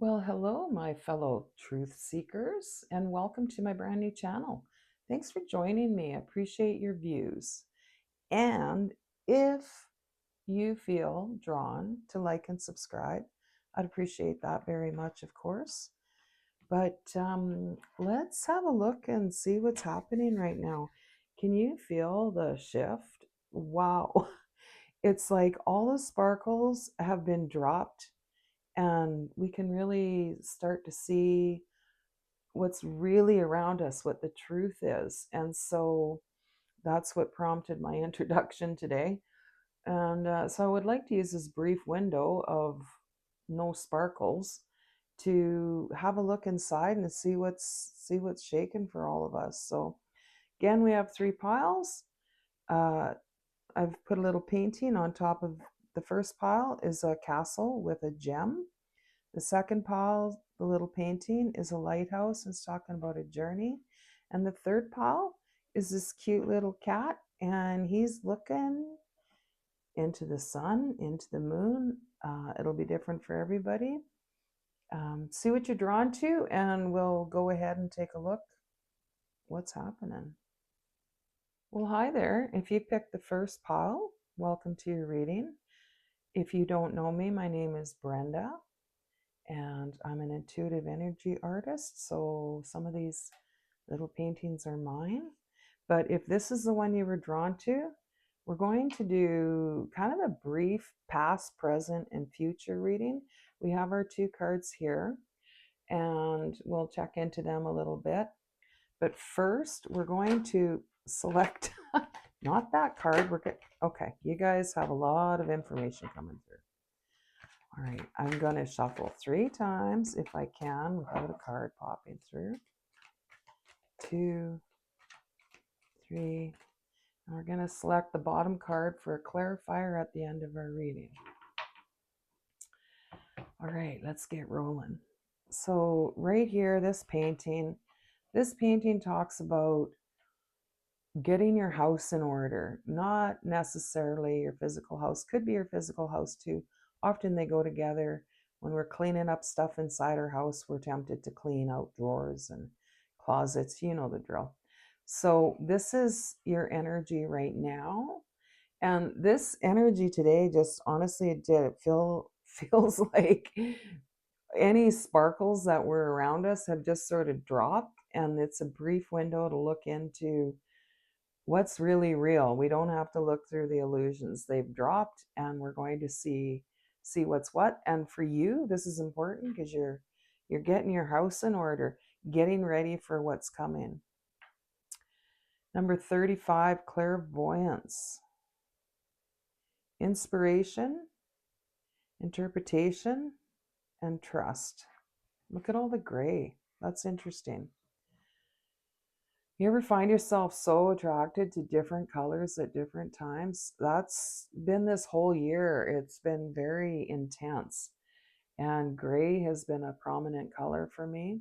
Well, hello, my fellow truth seekers, and welcome to my brand new channel. Thanks for joining me. I appreciate your views. And if you feel drawn to like and subscribe, I'd appreciate that very much, of course. But let's have a look and see what's happening right now. Can you feel the shift? Wow. It's like all the sparkles have been dropped and we can really start to see what's really around us, what the truth is. And so that's what prompted my introduction today. And so I would like to use this brief window of no sparkles to have a look inside and see what's shaking for all of us. So again, we have three piles. Uh, I've put a little painting on top of the first pile is a castle with a gem. The second pile, the little painting, is a lighthouse. It's talking about a journey. And the third pile is this cute little cat, and he's looking into the sun, into the moon. It'll be different for everybody. See what you're drawn to, and we'll go ahead and take a look what's happening. Well, hi there. If you picked the first pile, welcome to your reading. If you don't know me, my name is Brenda, and I'm an intuitive energy artist, so some of these little paintings are mine. But if this is the one you were drawn to, we're going to do kind of a brief past, present, and future reading. We have our two cards here, and we'll check into them a little bit. But first, we're going to select not that card. Okay, you guys have a lot of information coming through. All right, I'm going to shuffle 3 times if I can without a card popping through. 2, 3, and we're going to select the bottom card for a clarifier at the end of our reading. All right, let's get rolling. So right here, this painting talks about getting your house in order, not necessarily your physical house. Could be your physical house too. Often they go together. When we're cleaning up stuff inside our house, we're tempted to clean out drawers and closets. You know the drill. So this is your energy right now. And this energy today, just honestly, it feels like any sparkles that were around us have just sort of dropped. And it's a brief window to look into what's really real. We don't have to look through the illusions. They've dropped, and we're going to see what's what. And for you, this is important because you're getting your house in order, getting ready for what's coming. Number 35, clairvoyance. Inspiration, interpretation, and trust. Look at all the gray. That's interesting. You ever find yourself so attracted to different colors at different times? That's been this whole year. It's been very intense. And gray has been a prominent color for me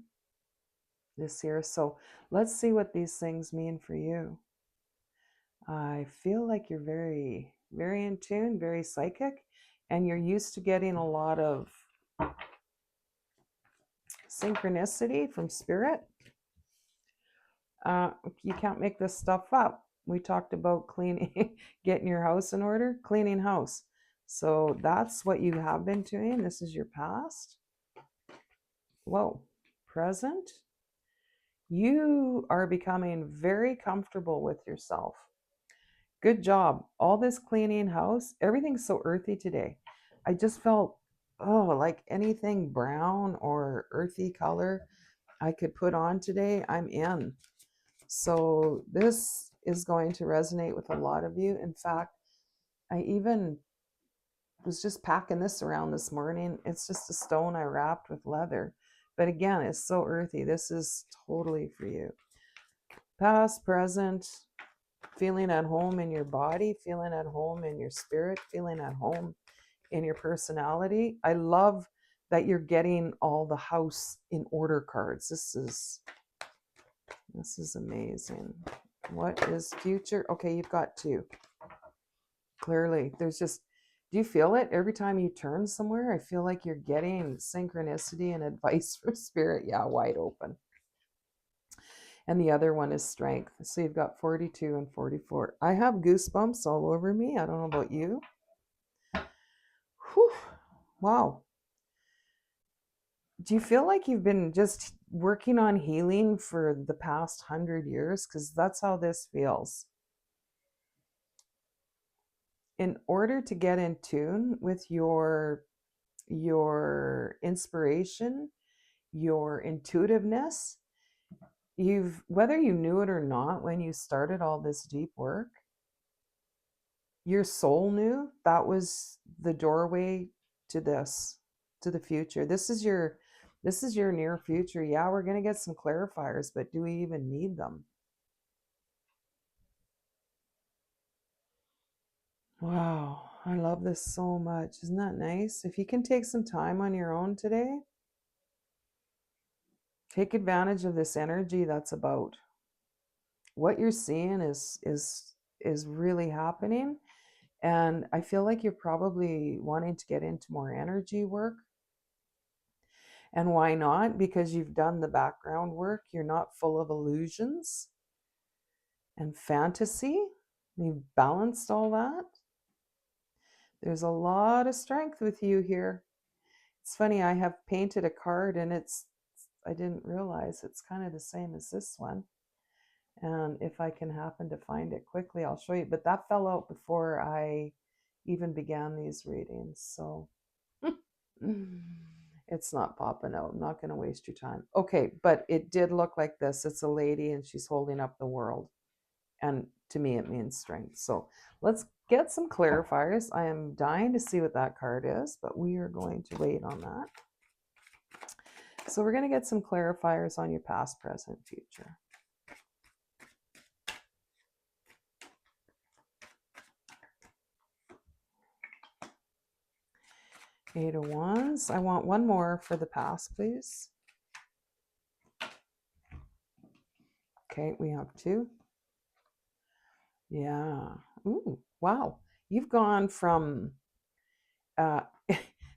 this year. So let's see what these things mean for you. I feel like you're very, very in tune, very psychic, and you're used to getting a lot of synchronicity from spirit. You can't make this stuff up. We talked about cleaning, getting your house in order, cleaning house. So that's what you have been doing. This is your past. Whoa, present. You are becoming very comfortable with yourself. Good job. All this cleaning house, everything's so earthy today. I just felt, like anything brown or earthy color I could put on today, I'm in. So this is going to resonate with a lot of you. In fact, I even was just packing this around this morning. It's just a stone I wrapped with leather. But again, it's so earthy. This is totally for you. Past, present, feeling at home in your body, feeling at home in your spirit, feeling at home in your personality. I love that you're getting all the house in order cards. This is amazing. What is future? Okay, you've got 2. Clearly, there's just Do you feel it every time you turn somewhere? I feel like you're getting synchronicity and advice from spirit. Yeah, wide open. And the other one is strength. So you've got 42 and 44. I have goosebumps all over me. I don't know about you. Whew. Wow. Do you feel like you've been just working on healing for the past 100 years? Because that's how this feels. In order to get in tune with your inspiration, your intuitiveness, whether you knew it or not when you started all this deep work, your soul knew that was the doorway to this, to the future. This is your near future. Yeah, we're going to get some clarifiers, but do we even need them? Wow, I love this so much. Isn't that nice? If you can take some time on your own today, take advantage of this energy that's about. What you're seeing is really happening, and I feel like you're probably wanting to get into more energy work. And why not? Because you've done the background work. You're not full of illusions and fantasy. You've balanced all that. There's a lot of strength with you here. It's funny, I have painted a card and I didn't realize it's kind of the same as this one. And if I can happen to find it quickly, I'll show you. But that fell out before I even began these readings. So it's not popping out. I'm not going to waste your time. Okay, but it did look like this. It's a lady and she's holding up the world. And to me, it means strength. So let's get some clarifiers. I am dying to see what that card is, but we are going to wait on that. So we're going to get some clarifiers on your past, present, future. 8 of Wands. I want one more for the past, please. Okay, we have 2. Yeah. Ooh, wow. You've gone from,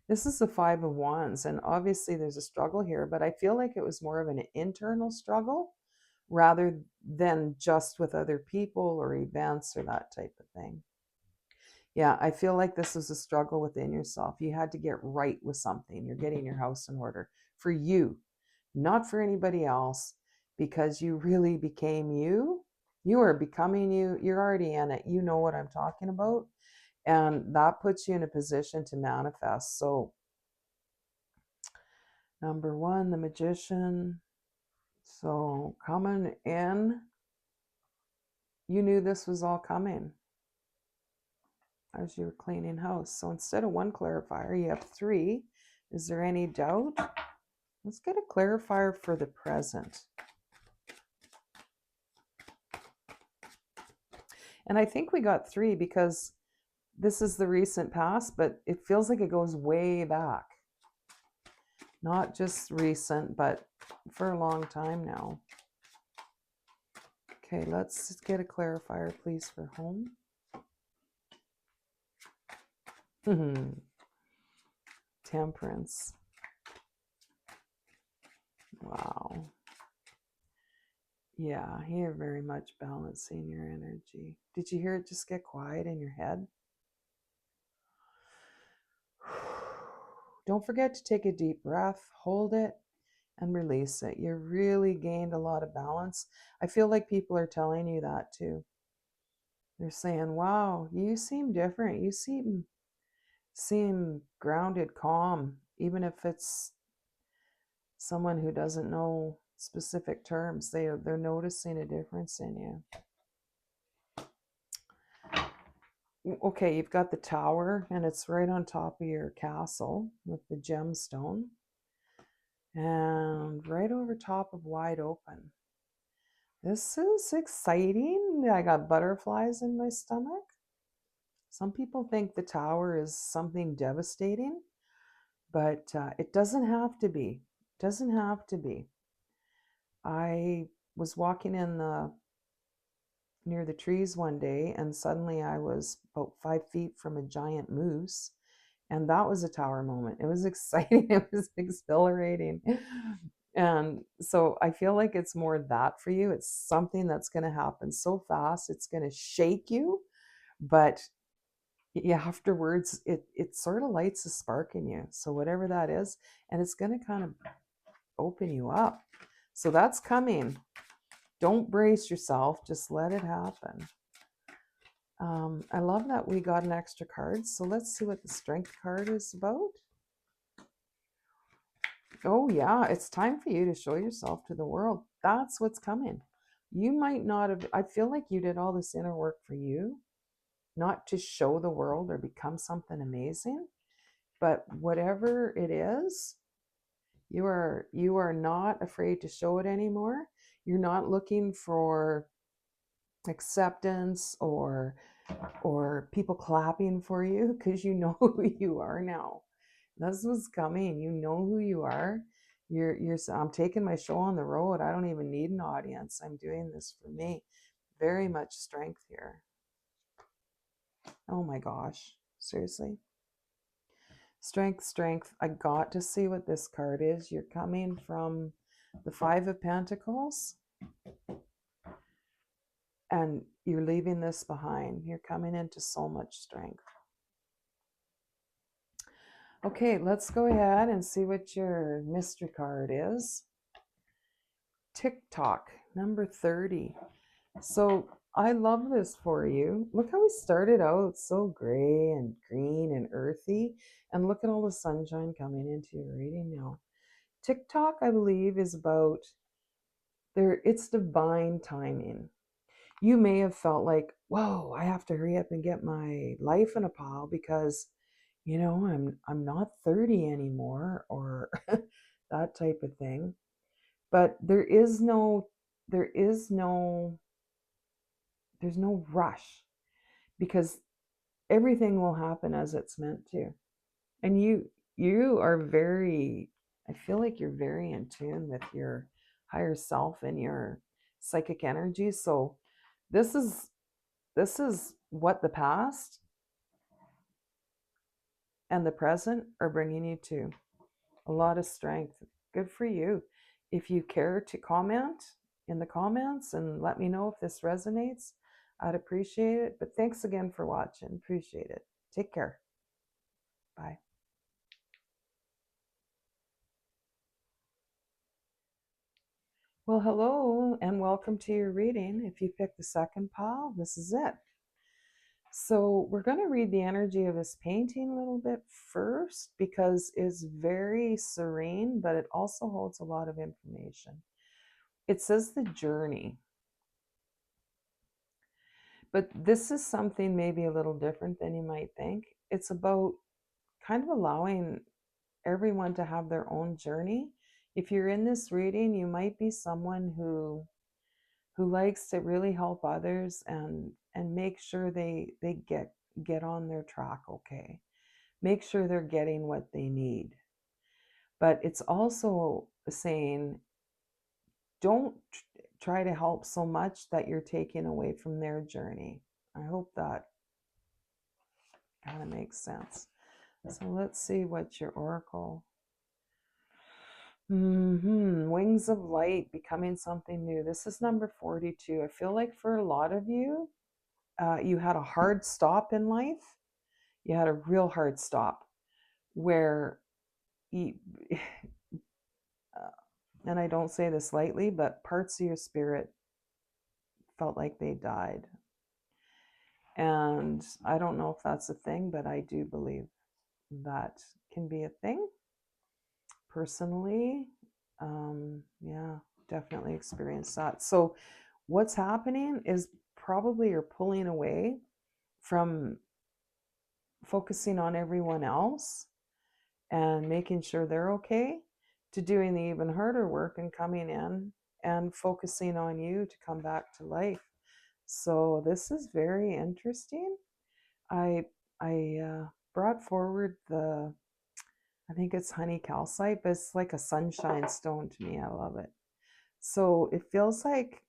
this is the 5 of Wands, and obviously there's a struggle here, but I feel like it was more of an internal struggle rather than just with other people or events or that type of thing. Yeah, I feel like this is a struggle within yourself. You had to get right with something. You're getting your house in order for you, not for anybody else, because you really became you. You are becoming you. You're already in it. You know what I'm talking about. And that puts you in a position to manifest. So, number 1, the Magician. So, coming in, you knew this was all coming as you were cleaning house. So instead of 1 clarifier, you have 3. Is there any doubt? Let's get a clarifier for the present. And I think we got 3 because this is the recent past, but it feels like it goes way back. Not just recent, but for a long time now. Okay, let's get a clarifier, please, for home. Temperance. Wow. Yeah, you're very much balancing your energy. Did you hear it just get quiet in your head? Don't forget to take a deep breath, hold it, and release it. You really gained a lot of balance. I feel like people are telling you that too. They're saying, wow, you seem different. You seem grounded, calm, even if it's someone who doesn't know specific terms. They're noticing a difference in you. Okay, you've got the tower, and it's right on top of your castle with the gemstone. And right over top of wide open. This is exciting. I got butterflies in my stomach. Some people think the tower is something devastating, but it doesn't have to be. It doesn't have to be. I was walking in the near the trees one day, and suddenly I was about 5 feet from a giant moose. And that was a tower moment. It was exciting. It was exhilarating. And so I feel like it's more that for you. It's something that's going to happen so fast. It's going to shake you, but afterwards it sort of lights a spark in you. So whatever that is, and it's going to kind of open you up. So that's coming. Don't brace yourself. Just let it happen. I love that we got an extra card. So let's see what the strength card is about. Oh, yeah, it's time for you to show yourself to the world. That's what's coming. You might not have, I feel like you did all this inner work for you, not to show the world or become something amazing, but whatever it is, you are not afraid to show it anymore. You're not looking for acceptance or people clapping for you, because you know who you are now. That's what's coming. You know who you are. I'm taking my show on the road. I don't even need an audience. I'm doing this for me. Very much strength here. Oh my gosh. Seriously. Strength, strength. I got to see what this card is. You're coming from the Five of Pentacles, and you're leaving this behind. You're coming into so much strength. Okay, let's go ahead and see what your mystery card is. TikTok, number 30. So I love this for you. Look how we started out so gray and green and earthy. And look at all the sunshine coming into your reading now. TikTok, I believe, is about it's divine timing. You may have felt like, whoa, I have to hurry up and get my life in a pile because, I'm not 30 anymore, or that type of thing. But there's no rush, because everything will happen as it's meant to. And you are very, I feel like you're very in tune with your higher self and your psychic energy. So this is what the past and the present are bringing you to. A lot of strength. Good for you. If you care to comment in the comments and let me know if this resonates, I'd appreciate it. But thanks again for watching. Appreciate it. Take care. Bye. Well, hello and welcome to your reading. If you picked the second pile, this is it. So we're going to read the energy of this painting a little bit first, because it's very serene, but it also holds a lot of information. It says the journey. But this is something maybe a little different than you might think. It's about kind of allowing everyone to have their own journey. If you're in this reading, you might be someone who likes to really help others and make sure they get on their track okay. Make sure they're getting what they need. But it's also saying, don't try to help so much that you're taking away from their journey. I hope that kind of makes sense. So let's see what your oracle. Wings of light, becoming something new. This is number 42. I feel like for a lot of you, you had a hard stop in life. You had a real hard stop where you, and I don't say this lightly, but parts of your spirit felt like they died. And I don't know if that's a thing, but I do believe that can be a thing. Personally, yeah, definitely experienced that. So what's happening is probably you're pulling away from focusing on everyone else and making sure they're okay, to doing the even harder work and coming in and focusing on you to come back to life. So this is very interesting. I brought forward I think it's honey calcite, but it's like a sunshine stone to me. I love it. So it feels like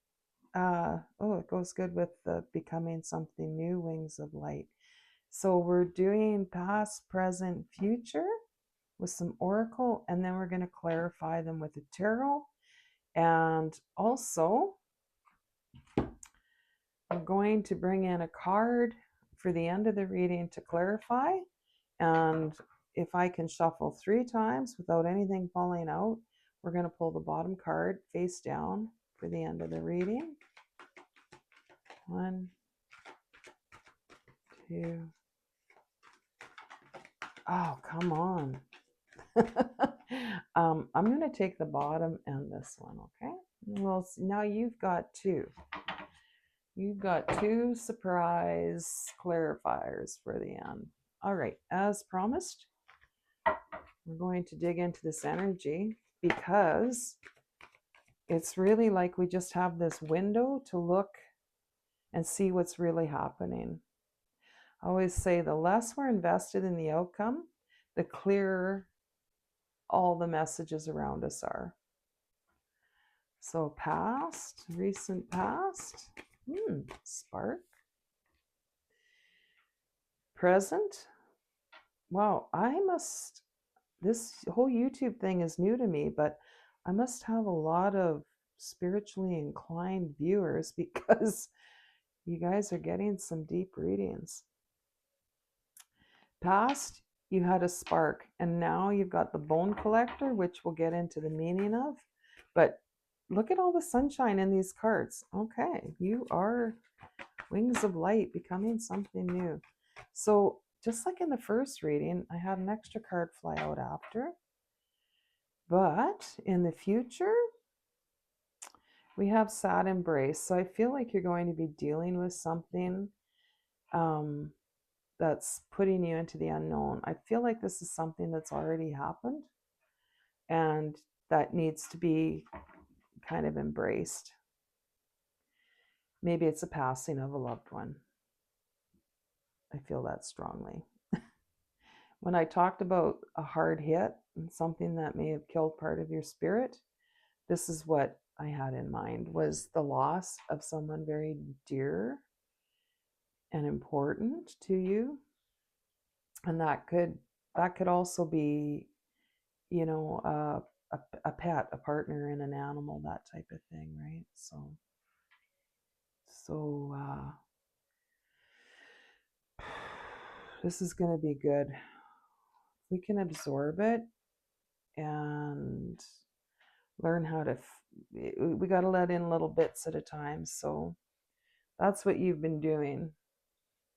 Oh, it goes good with the becoming something new, wings of light. So we're doing past, present, future with some oracle, and then we're going to clarify them with the tarot. And also, we're going to bring in a card for the end of the reading to clarify. And if I can shuffle 3 times without anything falling out, we're going to pull the bottom card face down for the end of the reading. 1, 2. Oh, come on. I'm going to take the bottom and this one, okay? Well, now you've got 2. You've got 2 surprise clarifiers for the end. All right, as promised, we're going to dig into this energy because it's really like we just have this window to look and see what's really happening. I always say the less we're invested in the outcome, the clearer all the messages around us are. So past, recent past, spark. Present, wow, this whole YouTube thing is new to me, but I must have a lot of spiritually inclined viewers because you guys are getting some deep readings. Past, you had a spark, and now you've got the bone collector, which we'll get into the meaning of. But look at all the sunshine in these cards. Okay, you are wings of light, becoming something new. So just like in the first reading, I had an extra card fly out after. But in the future, we have sad embrace. So I feel like you're going to be dealing with something that's putting you into the unknown. I feel like this is something that's already happened and that needs to be kind of embraced. Maybe it's a passing of a loved one. I feel that strongly. When I talked about a hard hit and something that may have killed part of your spirit, this is what I had in mind, was the loss of someone very dear and important to you. And that could also be, you know, a pet, a partner in an animal, that type of thing, right? So this is going to be good. We can absorb it and learn how to we got to let in little bits at a time. So that's what you've been doing,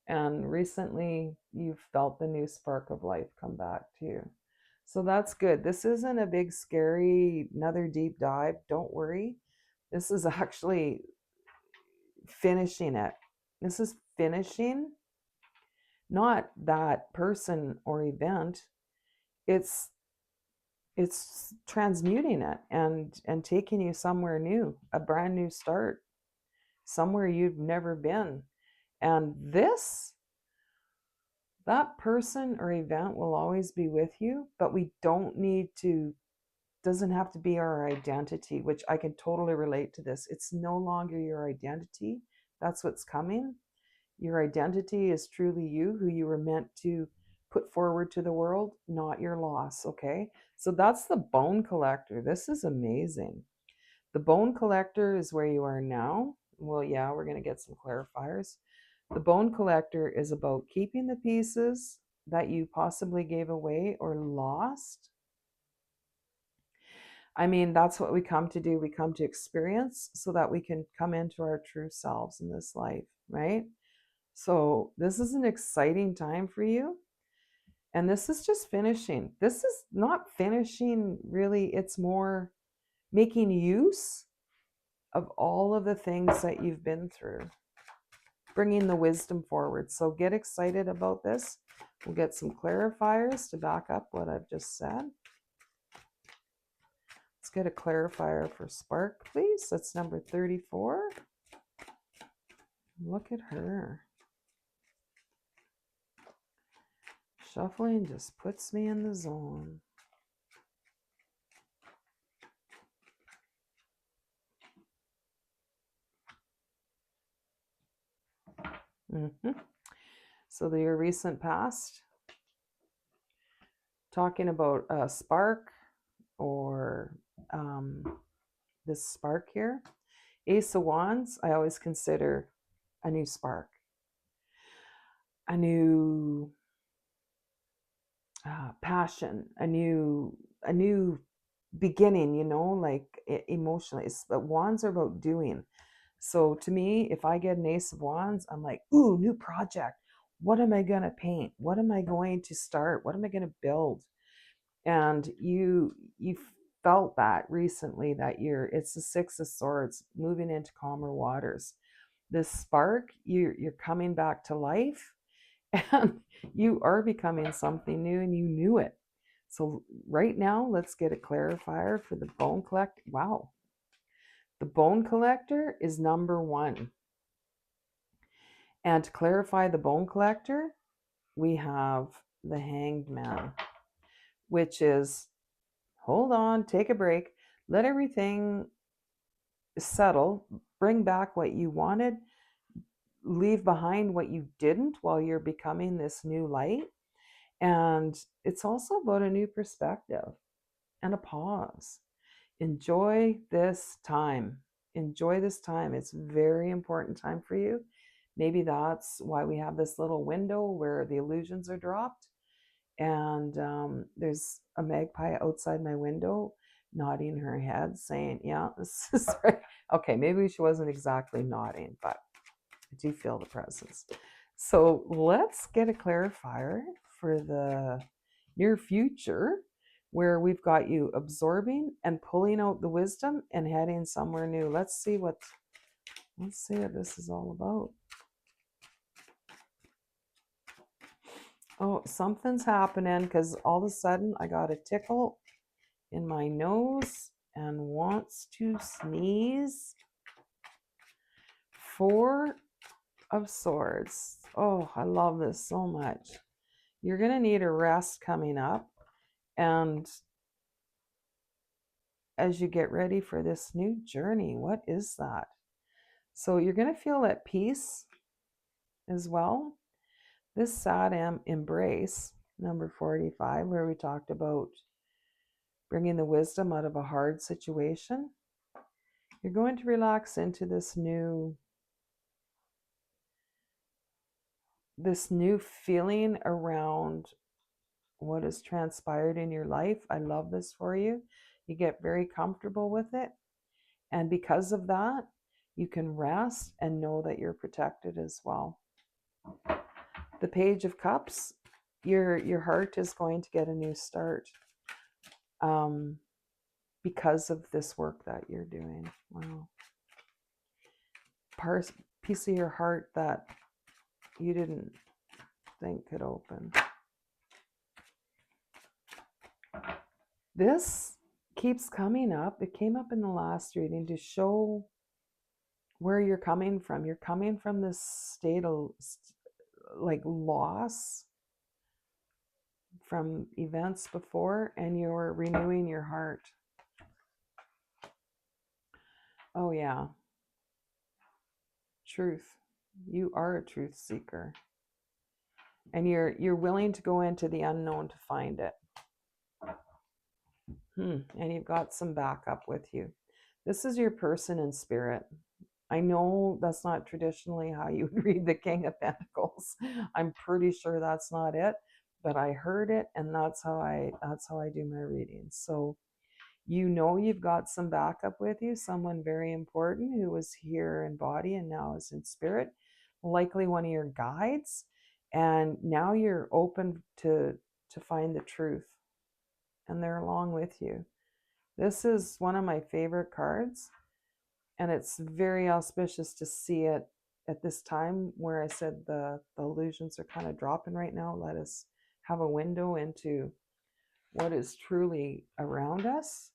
and recently you've felt the new spark of life come back to you. So that's good. This isn't a big scary another deep dive, don't worry. This is actually finishing it. This is finishing not that person or event. It's transmuting it and taking you somewhere new, a brand new start, somewhere you've never been. And that person or event will always be with you, but we don't need to, doesn't have to be our identity, which I can totally relate to this. It's no longer your identity. That's what's coming. Your identity is truly you, who you were meant to put forward to the world, not your loss. Okay. So that's the bone collector. This is amazing. The bone collector is where you are now. Well, yeah, we're going to get some clarifiers. The bone collector is about keeping the pieces that you possibly gave away or lost. I mean, that's what we come to do. We come to experience so that we can come into our true selves in this life, right? So this is an exciting time for you. And this is just finishing. This is not finishing really. It's more making use of all of the things that you've been through, bringing the wisdom forward. So get excited about this. We'll get some clarifiers to back up what I've just said. Let's get a clarifier for Spark, please. That's number 34. Look at her. Shuffling just puts me in the zone. Mm-hmm. So your recent past, talking about a spark or this spark here. Ace of Wands, I always consider a new spark, a new passion, a new beginning. Like emotionally. But Wands are about doing. So to me, if I get an Ace of Wands, I'm like, ooh, new project. What am I gonna paint? What am I going to start? What am I gonna build? And you felt that recently that it's the Six of Swords, moving into calmer waters. This spark, you're coming back to life, and you are becoming something new, and you knew it. So right now, let's get a clarifier for the Bone Collector. Wow, the Bone Collector is number 1. And to clarify the Bone Collector, we have the Hanged Man, which is, hold on, take a break, let everything settle, bring back what you wanted, leave behind what you didn't while you're becoming this new light. And it's also about a new perspective and a pause. Enjoy this time. Enjoy this time. It's a very important time for you. Maybe that's why we have this little window where the illusions are dropped. And there's a magpie outside my window nodding her head saying, yeah, this is right. Okay, maybe she wasn't exactly nodding, but I do feel the presence. So let's get a clarifier for the near future, where we've got you absorbing and pulling out the wisdom and heading somewhere new. Let's see what this is all about. Oh, something's happening, because all of a sudden I got a tickle in my nose and wants to sneeze. 4 of Swords. Oh, I love this so much. You're going to need a rest coming up. And as you get ready for this new journey, what is that? So you're going to feel at peace as well. This sad embrace, number 45, where we talked about bringing the wisdom out of a hard situation. You're going to relax into this new feeling around what has transpired in your life. I love this for you. You get very comfortable with it. And because of that, you can rest and know that you're protected as well. The Page of Cups, your heart is going to get a new start because of this work that you're doing. Wow. Piece of your heart that you didn't think could open. This keeps coming up. It came up in the last reading to show where you're coming from. You're coming from this state of like loss from events before, and you're renewing your heart. Oh yeah. Truth. You are a truth seeker. And you're willing to go into the unknown to find it. And you've got some backup with you. This is your person in spirit. I know that's not traditionally how you would read the King of Pentacles. I'm pretty sure that's not it, but I heard it, and that's how I do my readings. So you've got some backup with you, someone very important who was here in body and now is in spirit, likely one of your guides, and now you're open to find the truth, and they're along with you. This is one of my favorite cards, and it's very auspicious to see it at this time where I said the illusions are kind of dropping right now. Let us have a window into what is truly around us.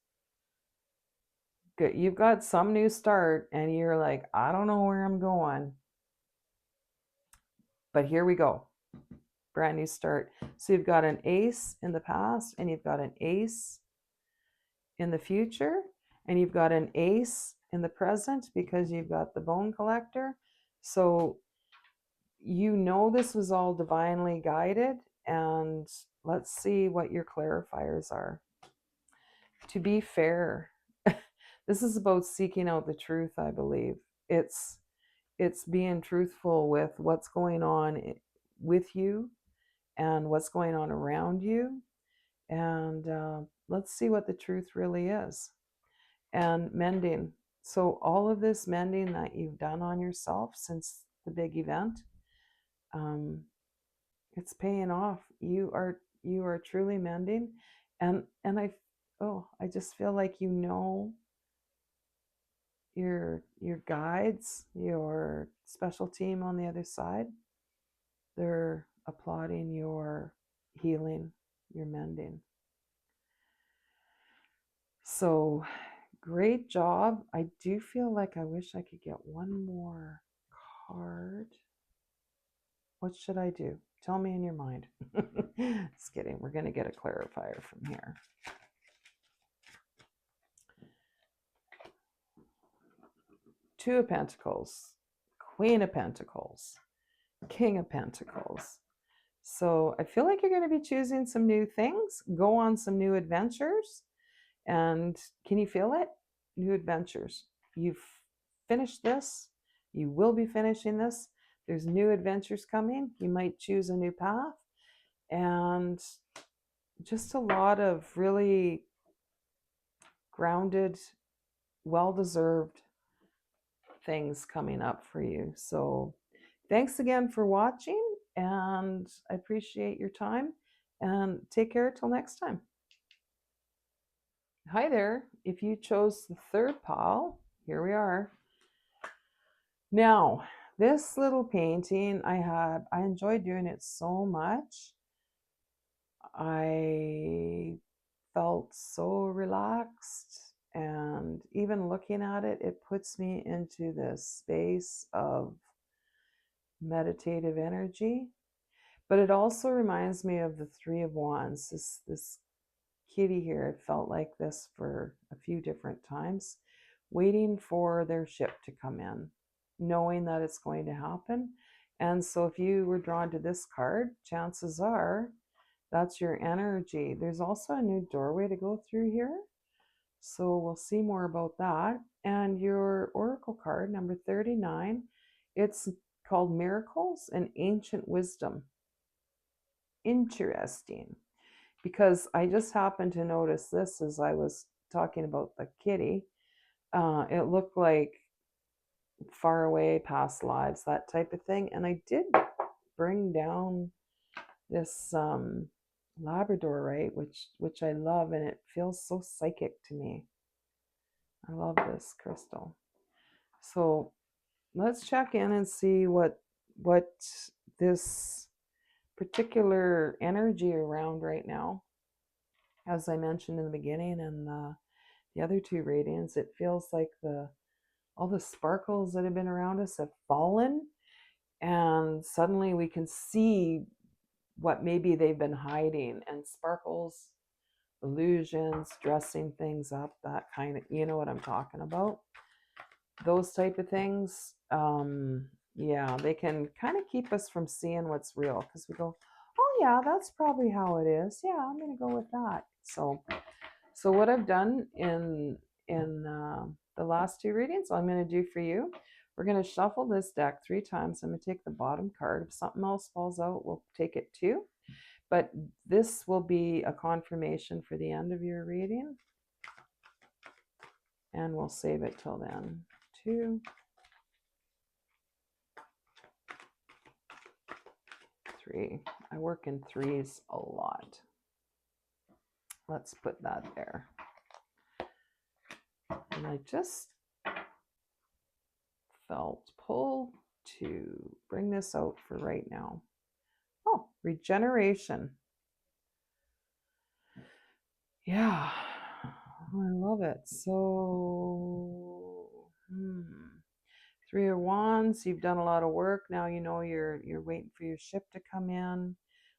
Good. You've got some new start, and you're like, I don't know where I'm going, but here we go. Brand new start. So you've got an ace in the past, and you've got an ace in the future, and you've got an ace in the present because you've got the Bone Collector. So you know this was all divinely guided, and let's see what your clarifiers are. To be fair, this is about seeking out the truth, I believe. It's being truthful with what's going on with you and what's going on around you, and let's see what the truth really is. And mending. So all of this mending that you've done on yourself since the big event, um, it's paying off. You are truly mending, and I just feel like your guides, your special team on the other side, they're applauding your healing, your mending. So great job. I do feel like I wish I could get one more card. What should I do? Tell me in your mind. Just kidding. We're going to get a clarifier from here. Two of Pentacles, Queen of Pentacles, King of Pentacles. So I feel like you're going to be choosing some new things, go on some new adventures. And can you feel it? New adventures. You've finished this. You will be finishing this. There's new adventures coming. You might choose a new path. And just a lot of really grounded, well-deserved things coming up for you. So thanks again for watching, and I appreciate your time, and take care till next time. Hi there. If you chose the third pile, here we are. Now, this little painting I enjoyed doing it so much. I felt so relaxed, and even looking at it, it puts me into this space of meditative energy. But it also reminds me of the Three of Wands. This kitty here, it felt like this for a few different times, waiting for their ship to come in, knowing that it's going to happen. And so if you were drawn to this card, chances are that's your energy. There's also a new doorway to go through here, so we'll see more about that. And your oracle card, number 39, it's called Miracles and Ancient Wisdom. Interesting, because I just happened to notice this as I was talking about the kitty. It looked like far away, past lives, that type of thing. And I did bring down this Labrador, right, which I love, and it feels so psychic to me. I love this crystal. So let's check in and see what this particular energy around right now. As I mentioned in the beginning and the other two readings, it feels like all the sparkles that have been around us have fallen, and suddenly we can see what maybe they've been hiding. And sparkles, illusions, dressing things up, that kind of, you know what I'm talking about, those type of things. Yeah, they can kind of keep us from seeing what's real, because we go, oh yeah, that's probably how it is. Yeah, I'm gonna go with that. So what I've done in the last two readings, I'm going to do for you, we're going to shuffle this deck 3 times. I'm going to take the bottom card. If something else falls out, we'll take it too. But this will be a confirmation for the end of your reading, and we'll save it till then. 2, 3. I work in threes a lot. Let's put that there. And I just felt pull to bring this out for right now. Oh, regeneration. Yeah, I love it. So, 3 of Wands, you've done a lot of work. Now you know you're waiting for your ship to come in.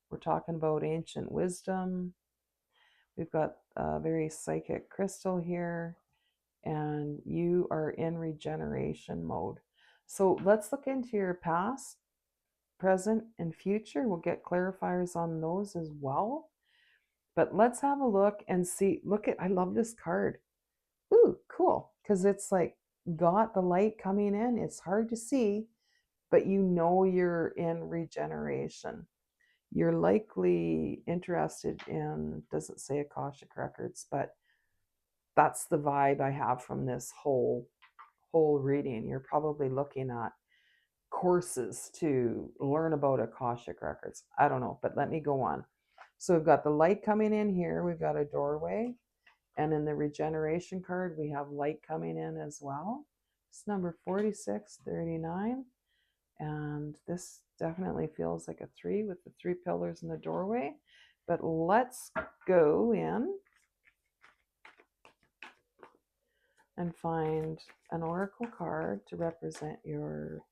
We're talking about ancient wisdom. We've got a very psychic crystal here, and you are in regeneration mode. So let's look into your past. present, and future. We'll get clarifiers on those as well. But let's have a look and see. Look at, I love this card. Ooh, cool. Because it's like got the light coming in. It's hard to see, but you know you're in regeneration. You're likely interested in, doesn't say Akashic Records, but that's the vibe I have from this whole reading. You're probably looking at courses to learn about Akashic Records. I don't know, but let me go on. So we've got the light coming in here. We've got a doorway. And in the regeneration card, we have light coming in as well. It's number 4639. And this definitely feels like a 3 with the 3 pillars in the doorway. But let's go in and find an oracle card to represent your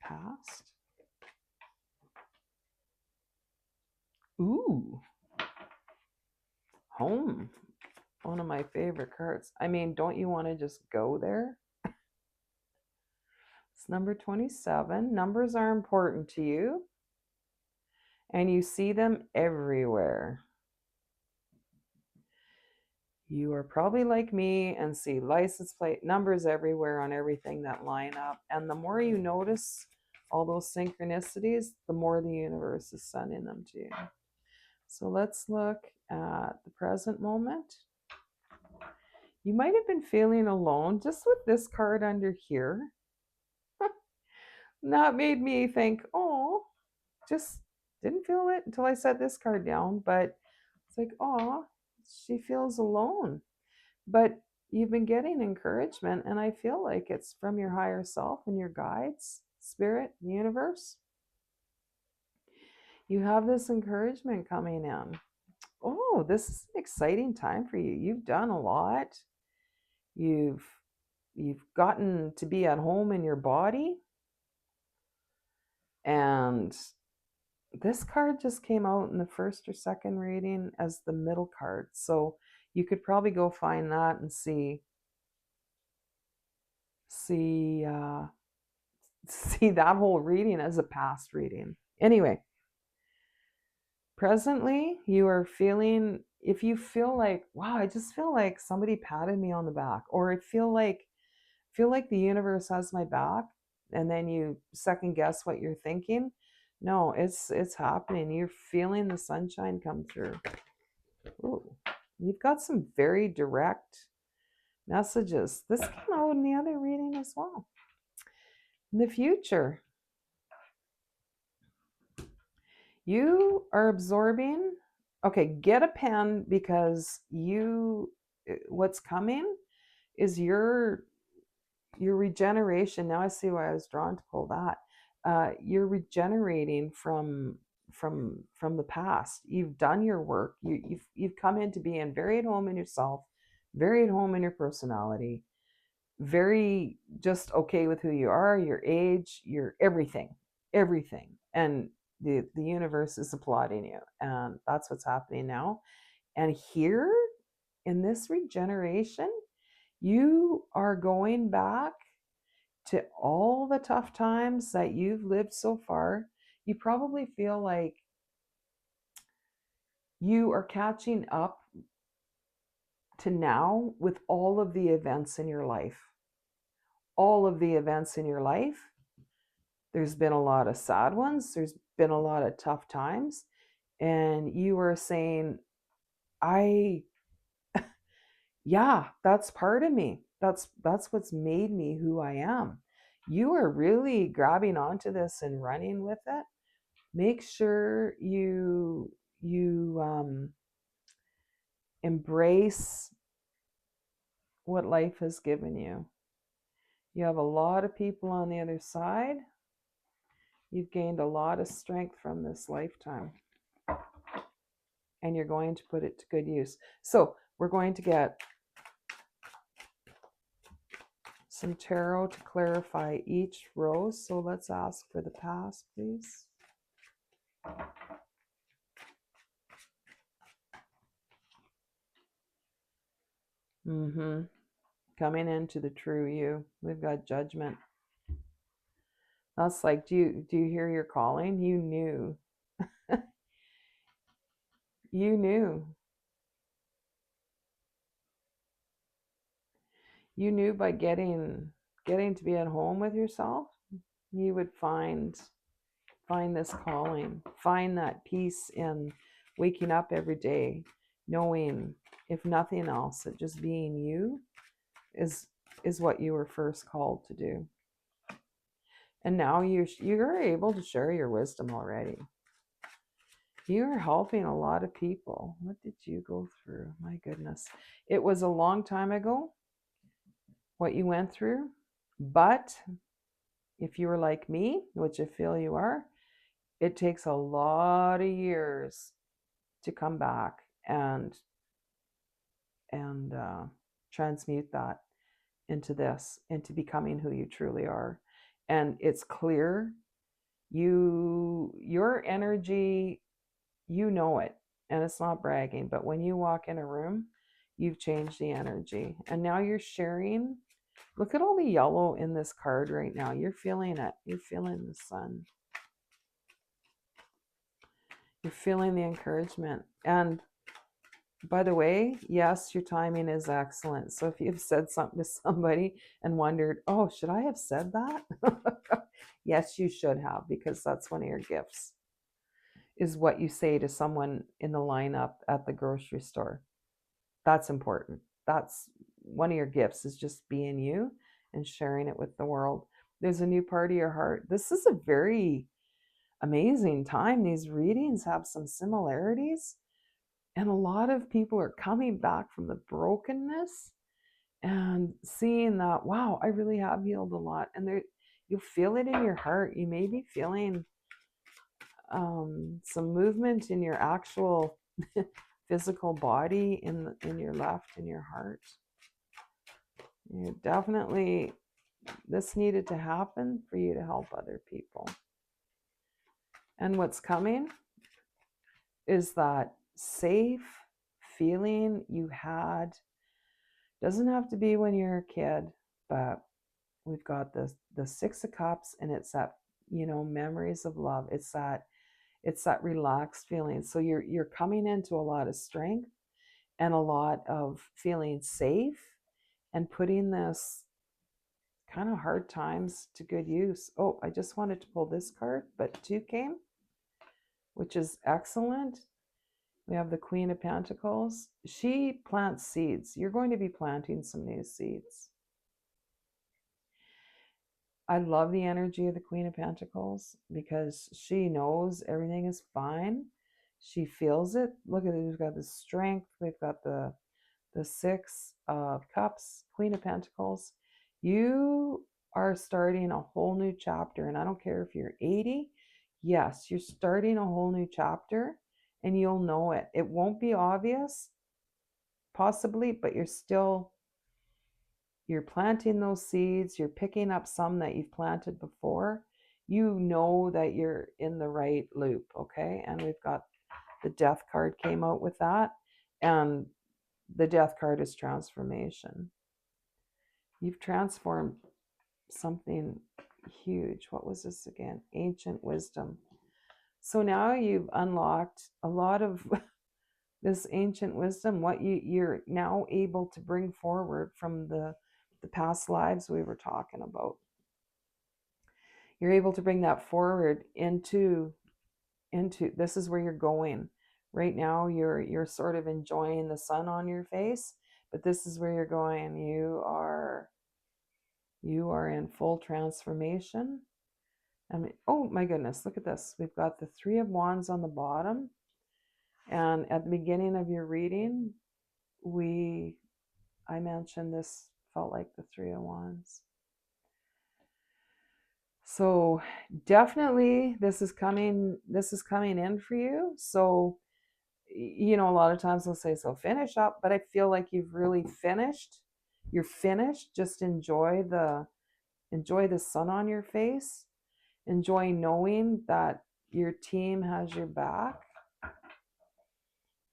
past. Ooh, home. One of my favorite cards. I mean, don't you want to just go there? It's number 27. Numbers are important to you, and you see them everywhere. You are probably like me and see license plate numbers everywhere on everything that line up. And the more you notice all those synchronicities, the more the universe is sending them to you. So let's look at the present moment. You might have been feeling alone just with this card under here. That made me think, oh, just didn't feel it until I set this card down. But it's like, oh, she feels alone. But you've been getting encouragement, and I feel like it's from your higher self and your guides, spirit, the universe. You have this encouragement coming in. Oh, this is an exciting time for you. You've done a lot. You've gotten to be at home in your body. And this card just came out in the first or second reading as the middle card. So you could probably go find that and see that whole reading as a past reading. Anyway, presently you are feeling, if you feel like, wow, I just feel like somebody patted me on the back, or I feel like the universe has my back, and then you second guess what you're thinking. No, it's happening. You're feeling the sunshine come through. Ooh, you've got some very direct messages. This came out in the other reading as well. In the future, you are absorbing. Okay, get a pen, because what's coming is your regeneration. Now I see why I was drawn to pull that. You're regenerating from the past. You've done your work. You've come into being very at home in yourself, very at home in your personality, very just okay with who you are, your age, your everything, and the universe is applauding you, and that's what's happening now. And here in this regeneration, you are going back to all the tough times that you've lived so far. You probably feel like you are catching up to now with all of the events in your life. All of the events in your life. There's been a lot of sad ones. There's been a lot of tough times. And you are saying, yeah, that's part of me. That's what's made me who I am. You are really grabbing onto this and running with it. Make sure you embrace what life has given you. You have a lot of people on the other side. You've gained a lot of strength from this lifetime, and you're going to put it to good use. So we're going to get some tarot to clarify each rose. So let's ask for the past, please. Coming into the true you. We've got judgment. That's like, do you hear your calling? You knew. You knew. You knew by getting to be at home with yourself, you would find this calling, find that peace in waking up every day, knowing, if nothing else, that just being you is what you were first called to do. And now you're able to share your wisdom already. You're helping a lot of people. What did you go through? My goodness. It was a long time ago what you went through, but if you were like me, which I feel you are, it takes a lot of years to come back and transmute that into becoming who you truly are. And it's clear, your energy, you know it, and it's not bragging, but when you walk in a room, you've changed the energy, and now you're sharing. Look at all the yellow in this card right now. You're feeling it. You're feeling the sun. You're feeling the encouragement. And by the way, yes, your timing is excellent. So if you've said something to somebody and wondered, oh, should I have said that? Yes, you should have, because that's one of your gifts, is what you say to someone in the lineup at the grocery store. That's important. That's one of your gifts, is just being you and sharing it with the world. There's a new part of your heart. This is a very amazing time. These readings have some similarities, and a lot of people are coming back from the brokenness and seeing that, wow, I really have healed a lot. And you'll feel it in your heart. You may be feeling some movement in your actual physical body, in your left, in your heart. You definitely, this needed to happen for you to help other people. And what's coming is that safe feeling you had. Doesn't have to be when you're a kid, but we've got the Six of Cups, and it's that, memories of love. It's that relaxed feeling. So you're coming into a lot of strength and a lot of feeling safe, and putting this kind of hard times to good use. Oh, I just wanted to pull this card, but 2 came, which is excellent. We have the Queen of Pentacles. She plants seeds. You're going to be planting some new seeds. I love the energy of the Queen of Pentacles, because she knows everything is fine. She feels it. Look at it. We've got the strength. We've got the Six of Cups, Queen of Pentacles. You are starting a whole new chapter. And I don't care if you're 80. Yes, you're starting a whole new chapter, and you'll know it. It won't be obvious, possibly, but you're planting those seeds. You're picking up some that you've planted before. You know that you're in the right loop, okay? And we've got the Death card came out with that. And the Death card is transformation. You've transformed something huge. What was this again? Ancient wisdom. So now you've unlocked a lot of this ancient wisdom, what you're now able to bring forward from the past lives we were talking about. You're able to bring that forward into this is where you're going. Right now you're sort of enjoying the sun on your face, but this is where you're going. You are in full transformation. I mean, oh my goodness, look at this. We've got the Three of Wands on the bottom. And at the beginning of your reading, I mentioned this felt like the Three of Wands. So definitely this is coming in for you. So, a lot of times they'll say, so finish up, but I feel like you've really finished. You're finished. Just enjoy the sun on your face. Enjoy knowing that your team has your back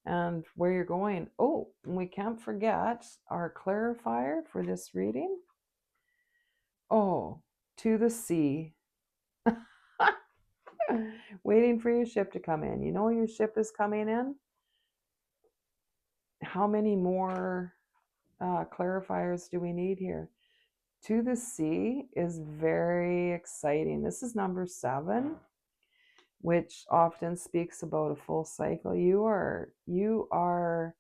and where you're going. Oh, and we can't forget our clarifier for this reading. Oh, to the sea, Waiting for your ship to come in. You know your ship is coming in? How many more clarifiers do we need here? To the sea is very exciting. This is number 7, which often speaks about a full cycle. You are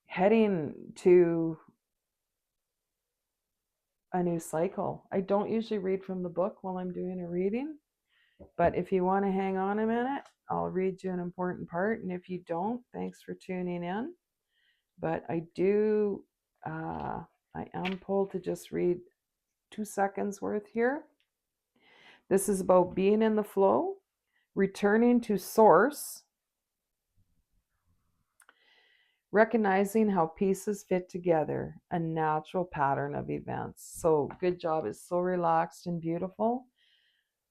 heading to a new cycle. I don't usually read from the book while I'm doing a reading, but if you want to hang on a minute, I'll read you an important part. And if you don't, thanks for tuning in. But I am pulled to just read 2 seconds worth here. This is about being in the flow, returning to source, recognizing how pieces fit together, a natural pattern of events. So good job. It's so relaxed and beautiful.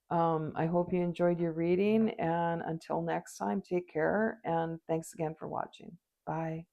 I hope you enjoyed your reading, and until next time, take care, and thanks again for watching. Bye.